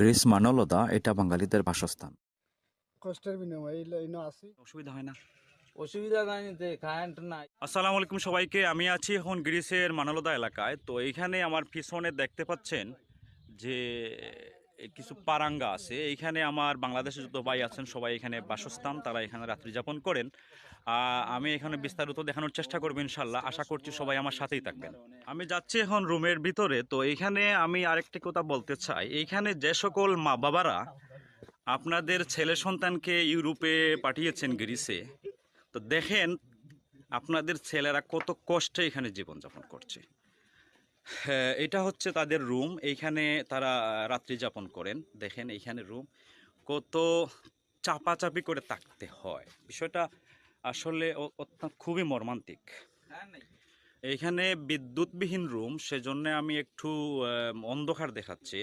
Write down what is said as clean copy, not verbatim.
Greece মানলদা এটা বাঙালিদের বাসস্থান। কষ্টের বিনিময়ে এই আছি। অসুবিধা হয় না? অসুবিধা নাই, কারেন্ট নাই। আসসালামু আলাইকুম সবাইকে। আমি আছি এখন গ্রিসের মানলদা এলাকায়। তো এইখানে আমার পিছনে দেখতে পাচ্ছেন যে কিছু পারাঙ্গা আছে। এইখানে আমার বাংলাদেশের যত ভাই আছেন সবাই এখানে বাসস্থান, তারা এখানে রাত্রি যাপন করেন। আমি এখানে বিস্তারিত দেখানোর চেষ্টা করবো ইনশাল্লাহ। আশা করছি সবাই আমার সাথেই থাকবেন। আমি যাচ্ছি এখন রুমের ভিতরে। তো এইখানে আমি আরেকটি কথা বলতে চাই, এইখানে যে সকল মা বাবারা আপনাদের ছেলে সন্তানকে ইউরোপে পাঠিয়েছেন গ্রিসে, তো দেখেন আপনাদের ছেলেরা কত কষ্টে এখানে জীবনযাপন করছে। হ্যাঁ, এটা হচ্ছে তাদের রুম। এইখানে তারা রাত্রি যাপন করেন। দেখেন এইখানে রুম কত চাপাচাপি করে থাকতে হয়। বিষয়টা আসলে অত্যন্ত খুবই মর্মান্তিক। এইখানে বিদ্যুৎবিহীন রুম, সেজন্য আমি একটু অন্ধকার দেখাচ্ছি।